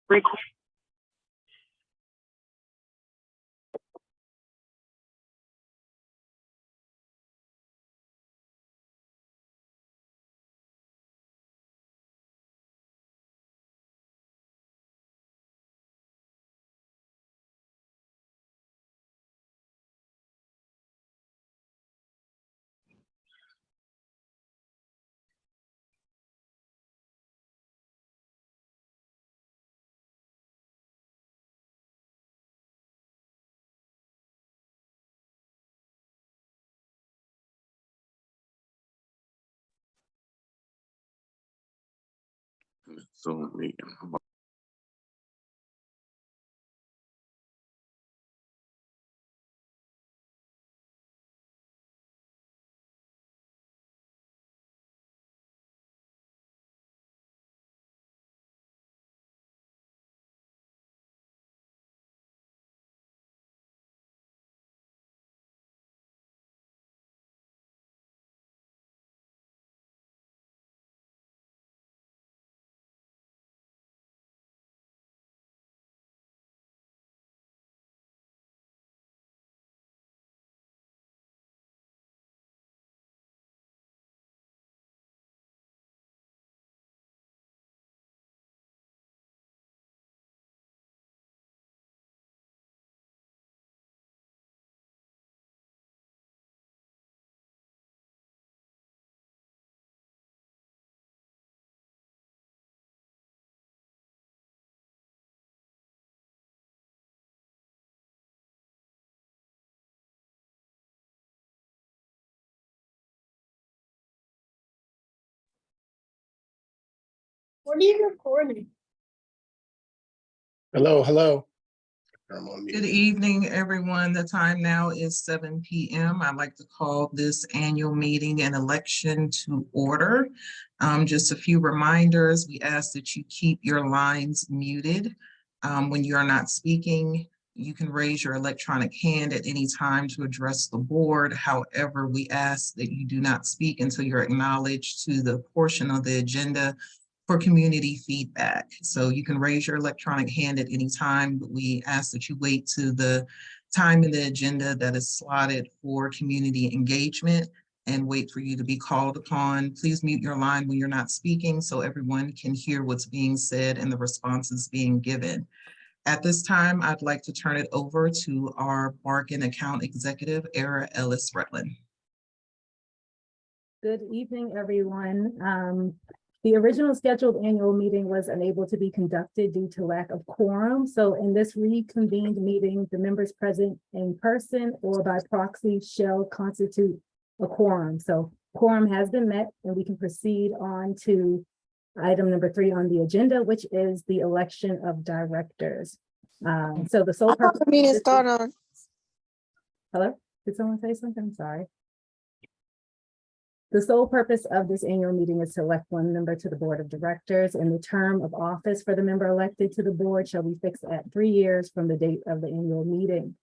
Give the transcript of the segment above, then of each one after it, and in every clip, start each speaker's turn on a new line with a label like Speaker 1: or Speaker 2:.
Speaker 1: Record. Zoom meeting.
Speaker 2: What are you recording?
Speaker 3: Hello, hello.
Speaker 4: Good evening, everyone. The time now is 7 p.m. I'd like to call this annual meeting and election to order. Just a few reminders. We ask that you keep your lines muted. When you are not speaking, you can raise your electronic hand at any time to address the board. However, we ask that you do not speak until you're acknowledged to the portion of the agenda for community feedback. So you can raise your electronic hand at any time, but we ask that you wait to the time in the agenda that is slotted for community engagement and wait for you to be called upon. Please mute your line when you're not speaking so everyone can hear what's being said and the responses being given. At this time, I'd like to turn it over to our bargain account executive, Era Ellis-Rutland.
Speaker 5: Good evening, everyone. The original scheduled annual meeting was unable to be conducted due to lack of quorum. So in this reconvened meeting, the members present in person or by proxy shall constitute a quorum. So quorum has been met and we can proceed on to item number 3 on the agenda, which is the election of directors. So the sole purpose. Hello, did someone say something? I'm sorry. The sole purpose of this annual meeting is to elect one member to the board of directors, and the term of office for the member elected to the board shall be fixed at 3 years from the date of the annual meeting.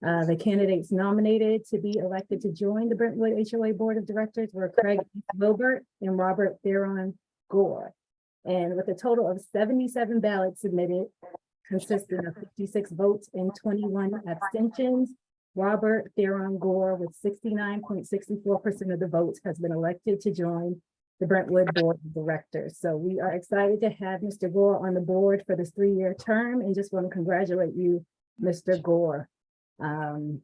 Speaker 5: The candidates nominated to be elected to join the Brentwood HOA board of directors were Craig Wilbert and Robert Theron Gore. And with a total of 77 ballots submitted, consisting of 56 votes and 21 abstentions, Robert Theron Gore, with 69.64% of the votes, has been elected to join the Brentwood Board of Directors. So we are excited to have Mr. Gore on the board for this 3-year term and just want to congratulate you, Mr. Gore. And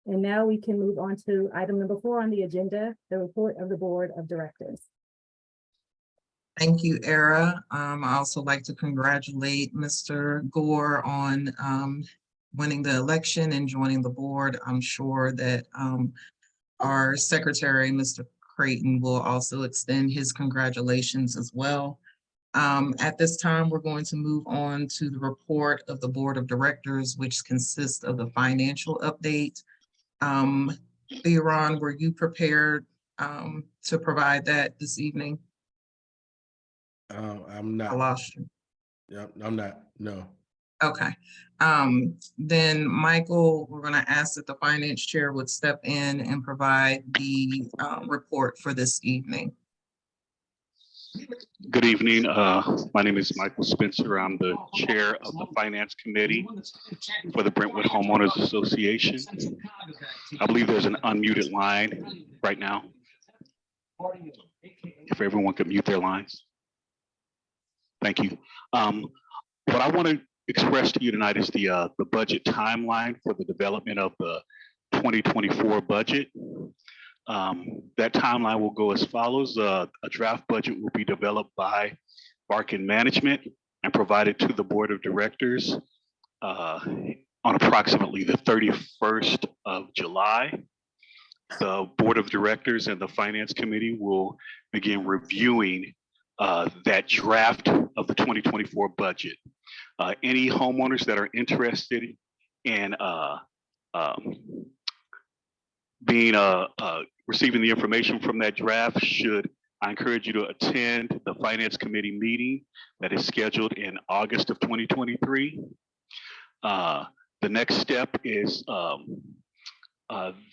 Speaker 5: now we can move on to item number 4 on the agenda, the report of the Board of Directors.
Speaker 4: Thank you, Era. I also like to congratulate Mr. Gore on winning the election and joining the board. I'm sure that our secretary, Mr. Creighton, will also extend his congratulations as well. At this time, we're going to move on to the report of the board of directors, which consists of the financial update. Theron, were you prepared to provide that this evening?
Speaker 3: I'm not.
Speaker 4: I lost you.
Speaker 3: Yeah, I'm not. No.
Speaker 4: Okay. Then Michael, we're going to ask that the finance chair would step in and provide the report for this evening.
Speaker 1: Good evening. My name is Michael Spencer. I'm the chair of the Finance Committee for the Brentwood Homeowners Association. I believe there's an unmuted line right now. If everyone could mute their lines. Thank you. What I want to express to you tonight is the budget timeline for the development of the 2024 budget. That timeline will go as follows. A draft budget will be developed by Barkin Management and provided to the Board of Directors on approximately the 31st of July. The Board of Directors and the Finance Committee will begin reviewing that draft of the 2024 budget. Any homeowners that are interested in receiving the information from that draft I encourage you to attend the Finance Committee meeting that is scheduled in August of 2023. The next step is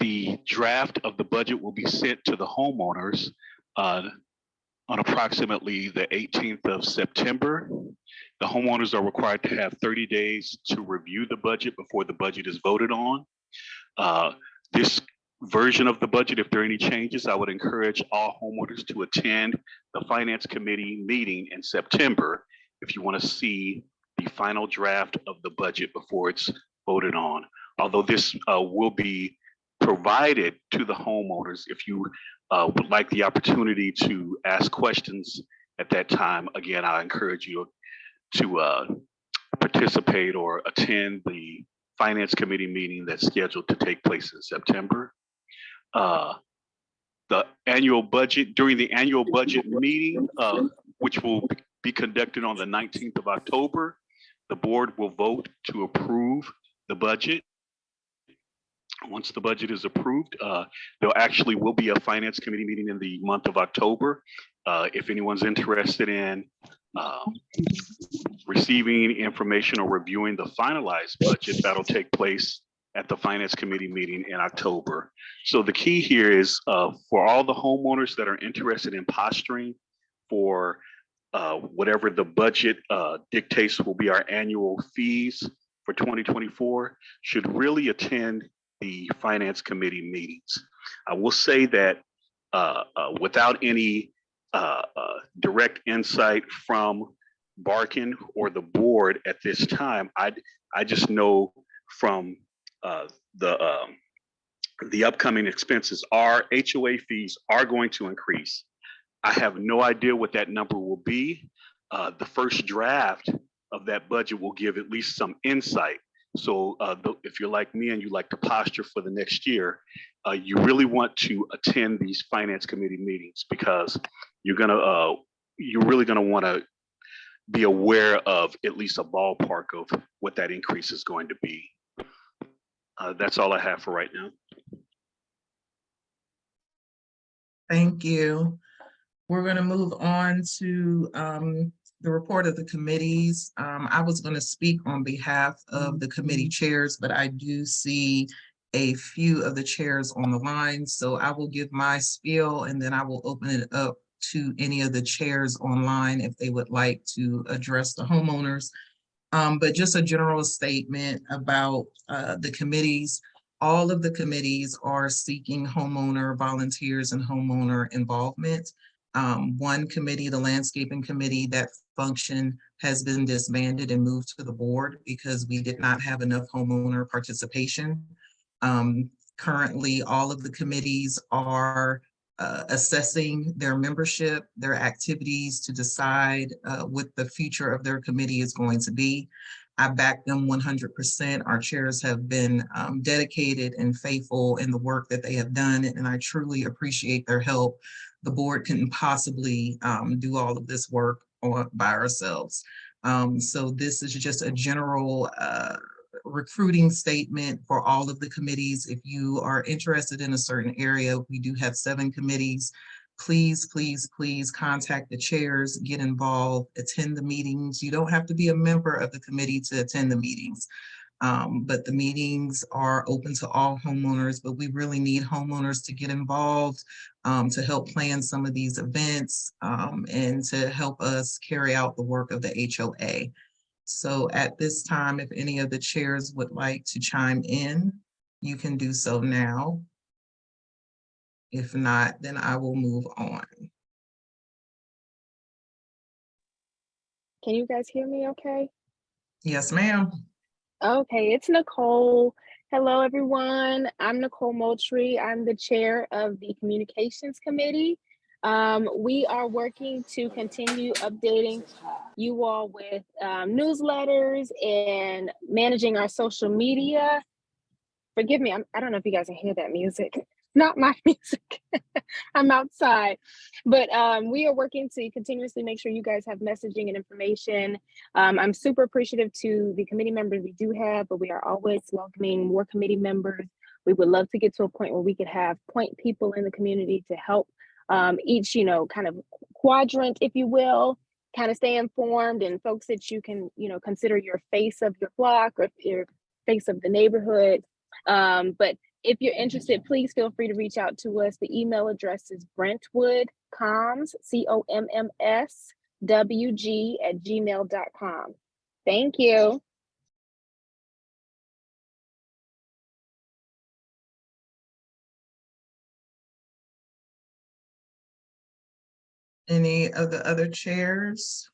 Speaker 1: the draft of the budget will be sent to the homeowners on approximately the 18th of September. The homeowners are required to have 30 days to review the budget before the budget is voted on. This version of the budget, if there are any changes, I would encourage all homeowners to attend the Finance Committee meeting in September if you want to see the final draft of the budget before it's voted on. Although this will be provided to the homeowners, if you would like the opportunity to ask questions at that time, again, I encourage you to participate or attend the Finance Committee meeting that's scheduled to take place in September. The annual budget, during the annual budget meeting, which will be conducted on the 19th of October, the board will vote to approve the budget. Once the budget is approved, there actually will be a Finance Committee meeting in the month of October. If anyone's interested in receiving information or reviewing the finalized budget, that'll take place at the Finance Committee meeting in October. So the key here is for all the homeowners that are interested in posturing for whatever the budget dictates will be our annual fees for 2024, should really attend the Finance Committee meetings. I will say that without any direct insight from Barkin or the board at this time, I just know from the upcoming expenses, our HOA fees are going to increase. I have no idea what that number will be. The first draft of that budget will give at least some insight. So if you're like me and you like to posture for the next year, you really want to attend these Finance Committee meetings, because you're really gonna want to be aware of at least a ballpark of what that increase is going to be. That's all I have for right now.
Speaker 4: Thank you. We're going to move on to the report of the committees. I was going to speak on behalf of the committee chairs, but I do see a few of the chairs on the line. So I will give my spiel and then I will open it up to any of the chairs online if they would like to address the homeowners. But just a general statement about the committees. All of the committees are seeking homeowner volunteers and homeowner involvement. One committee, the landscaping committee, that function has been disbanded and moved to the board because we did not have enough homeowner participation. Currently, all of the committees are assessing their membership, their activities to decide what the future of their committee is going to be. I back them 100%. Our chairs have been dedicated and faithful in the work that they have done, and I truly appreciate their help. The board couldn't possibly do all of this work by ourselves. So this is just a general recruiting statement for all of the committees. If you are interested in a certain area, we do have 7 committees. Please, please, please contact the chairs, get involved, attend the meetings. You don't have to be a member of the committee to attend the meetings. But the meetings are open to all homeowners, but we really need homeowners to get involved, to help plan some of these events, and to help us carry out the work of the HOA. So at this time, if any of the chairs would like to chime in, you can do so now. If not, then I will move on.
Speaker 2: Can you guys hear me okay?
Speaker 4: Yes, ma'am.
Speaker 2: Okay, it's Nicole. Hello, everyone. I'm Nicole Moultrie. I'm the chair of the Communications Committee. We are working to continue updating you all with newsletters and managing our social media. Forgive me, I don't know if you guys can hear that music. Not my music. I'm outside. But we are working to continuously make sure you guys have messaging and information. I'm super appreciative to the committee members we do have, but we are always welcoming more committee members. We would love to get to a point where we could have point people in the community to help each, kind of quadrant, if you will, kind of stay informed, and folks that you can, consider your face of your block or your face of the neighborhood. But if you're interested, please feel free to reach out to us. The email address is Brentwood comms, COMMSWG@gmail.com. Thank you.
Speaker 4: Any of the other chairs?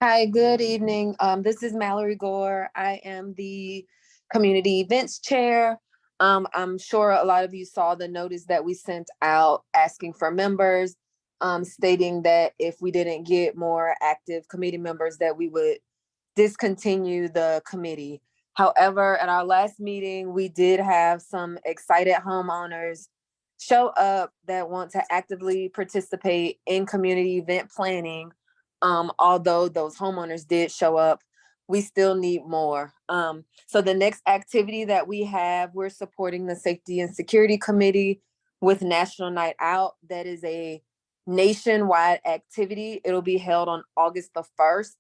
Speaker 6: Hi, good evening. This is Mallory Gore. I am the Community Events Chair. I'm sure a lot of you saw the notice that we sent out asking for members, stating that if we didn't get more active committee members, that we would discontinue the committee. However, at our last meeting, we did have some excited homeowners show up that want to actively participate in community event planning. Although those homeowners did show up, we still need more. So the next activity that we have, we're supporting the Safety and Security Committee with National Night Out. That is a nationwide activity. It'll be held on August the 1st.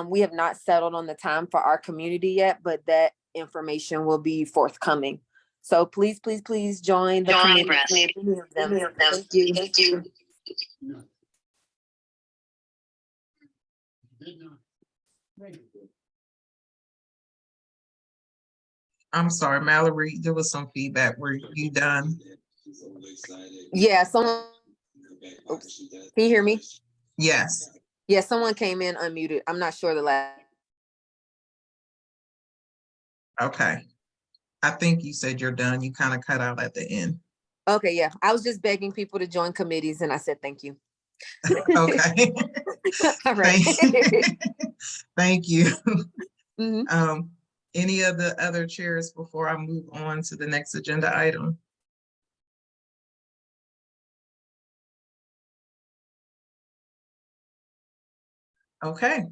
Speaker 6: We have not settled on the time for our community yet, but that information will be forthcoming. So please, please, please join the committee. Thank you. Thank you.
Speaker 4: I'm sorry, Mallory, there was some feedback. Were you done?
Speaker 6: Yeah, someone, oops, can you hear me?
Speaker 4: Yes.
Speaker 6: Yeah, someone came in unmuted. I'm not sure the last.
Speaker 4: Okay. I think you said you're done. You kind of cut out at the end.
Speaker 6: Okay, yeah. I was just begging people to join committees and I said thank you.
Speaker 4: Okay.
Speaker 6: All right.
Speaker 4: Thank you.
Speaker 6: Mhm.
Speaker 4: Any of the other chairs before I move on to the next agenda item? Okay.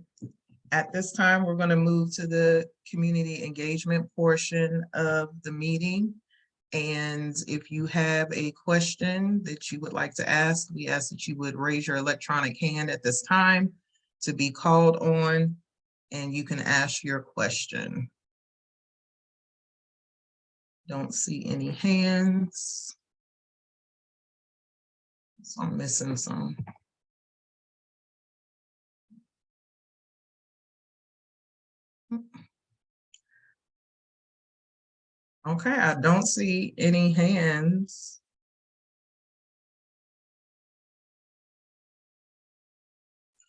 Speaker 4: At this time, we're going to move to the community engagement portion of the meeting. And if you have a question that you would like to ask, we ask that you would raise your electronic hand at this time to be called on, and you can ask your question. Don't see any hands. So I'm missing some. Okay, I don't see any hands.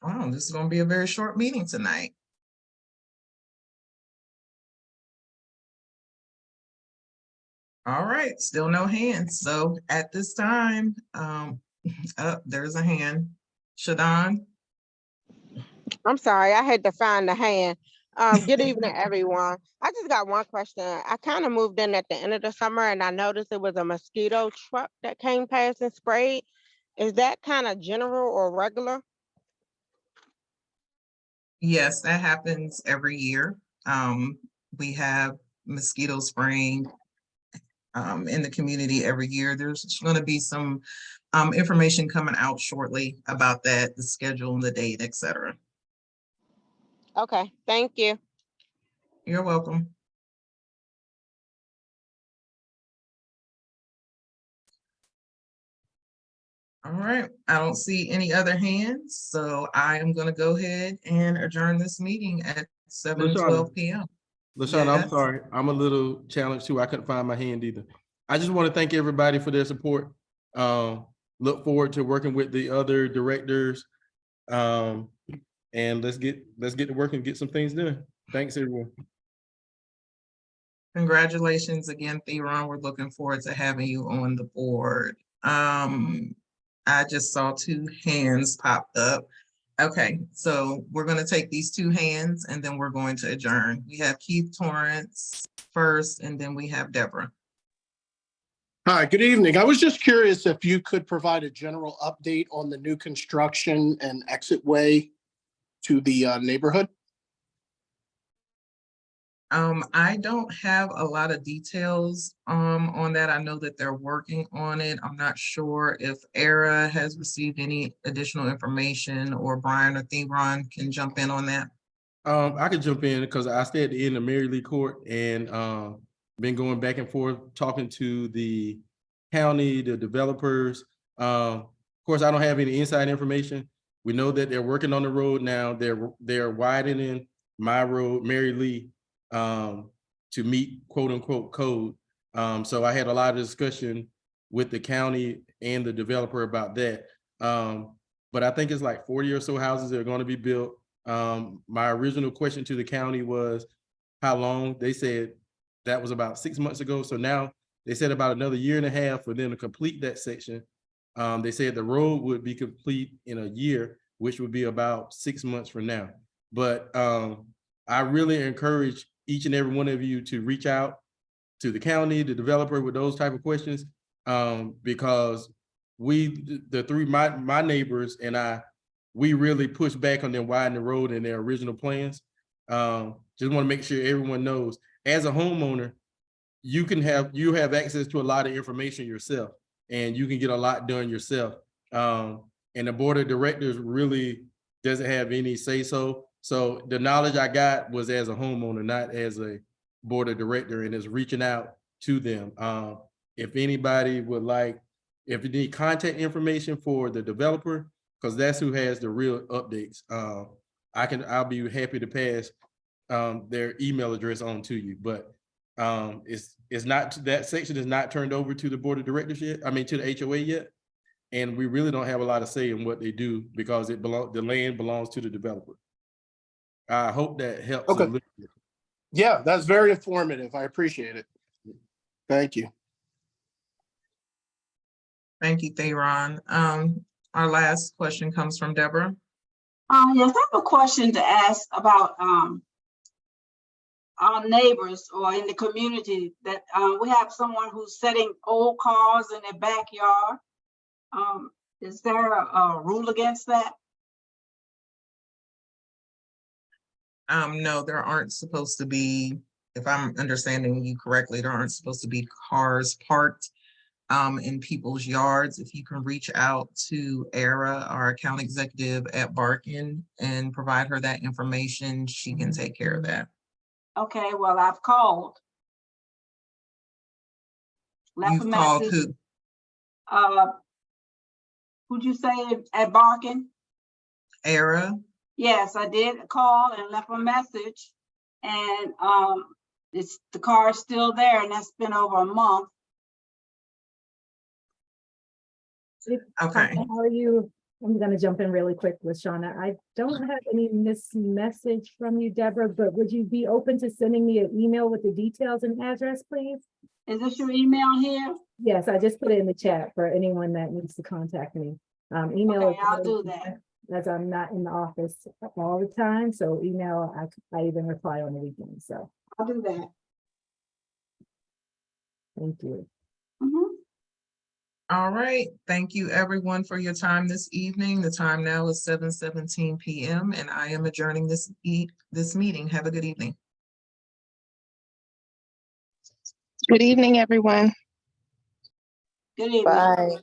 Speaker 4: Wow, this is going to be a very short meeting tonight. All right, still no hands. So at this time, there's a hand. Shadon?
Speaker 7: I'm sorry, I had to find the hand. Good evening, everyone. I just got one question. I kind of moved in at the end of the summer and I noticed it was a mosquito truck that came past and sprayed. Is that kind of general or regular?
Speaker 4: Yes, that happens every year. We have mosquito spraying in the community every year. There's going to be some information coming out shortly about that, the schedule and the date, etc.
Speaker 7: Okay, thank you.
Speaker 4: You're welcome. All right, I don't see any other hands, so I am gonna go ahead and adjourn this meeting at 7:12 p.m.
Speaker 3: LaShawn, I'm
Speaker 4: Yes.
Speaker 3: sorry. I'm a little challenged too. I couldn't find my hand either. I just want to thank everybody for their support. Look forward to working with the other directors. And let's get to work and get some things done. Thanks, everyone.
Speaker 4: Congratulations again, Theron. We're looking forward to having you on the board. I just saw 2 hands popped up. Okay, so we're gonna take these 2 hands and then we're going to adjourn. We have Keith Torrance first, and then we have Deborah.
Speaker 8: Hi, good evening. I was just curious if you could provide a general update on the new construction and exit way to the neighborhood.
Speaker 4: I don't have a lot of details on that. I know that they're working on it. I'm not sure if ERA has received any additional information, or Brian or Theron can jump in on that.
Speaker 3: I could jump in because I stay at the end of Mary Lee Court and been going back and forth talking to the county, the developers. Of course, I don't have any inside information. We know that they're working on the road now. They're widening my road, Mary Lee, to meet quote unquote code. So I had a lot of discussion with the county and the developer about that. But I think it's like 40 or so houses that are going to be built. My original question to the county was how long. They said that was about 6 months ago. So now they said about another 1.5 years for them to complete that section. They said the road would be complete in a year, which would be about 6 months from now. But I really encourage each and every one of you to reach out to the county, the developer, with those type of questions, because my neighbors and I, we really push back on them widening the road in their original plans. Just want to make sure everyone knows, as a homeowner, you have access to a lot of information yourself, and you can get a lot done yourself. And the board of directors really doesn't have any say so. So the knowledge I got was as a homeowner, not as a board of director, and is reaching out to them. If anybody would like, if you need contact information for the developer, because that's who has the real updates, I'll be happy to pass their email address on to you. But it's not, that section is not turned over to the board of directors yet. I mean, to the HOA yet. And we really don't have a lot of say in what they do because the land belongs to the developer. I hope that helps.
Speaker 8: Okay.
Speaker 3: A little bit.
Speaker 8: Yeah, that's very informative. I appreciate it. Thank you.
Speaker 4: Thank you, Theron. Our last question comes from Deborah.
Speaker 9: Yes, I have a question to ask about our neighbors or in the community that we have someone who's setting old cars in their backyard. Is there a rule against that?
Speaker 4: No, there aren't supposed to be, if I'm understanding you correctly, there aren't supposed to be cars parked in people's yards. If you can reach out to ERA, our account executive at Barkin, and provide her that information, she can take care of that.
Speaker 9: Okay, well, I've called.
Speaker 4: You've called who?
Speaker 9: Who'd you say at Barkin?
Speaker 4: ERA?
Speaker 9: Yes, I did call and left a message, and the car is still there, and that's been over a month.
Speaker 4: Okay.
Speaker 5: How are you? I'm going to jump in really quick with Shauna. I don't have any message from you, Deborah, but would you be open to sending me an email with the details and address, please?
Speaker 9: Is this your email here?
Speaker 5: Yes, I just put it in the chat for anyone that needs to contact me. Email.
Speaker 9: Okay, I'll do that.
Speaker 5: As I'm not in the office all the time, so email, I even reply on the weekend, so.
Speaker 9: I'll do that.
Speaker 5: Thank you.
Speaker 4: All right. Thank you, everyone, for your time this evening. The time now is 7:17 p.m. and I am adjourning this meeting. Have a good evening.
Speaker 2: Good evening, everyone.
Speaker 9: Good evening.
Speaker 6: Bye.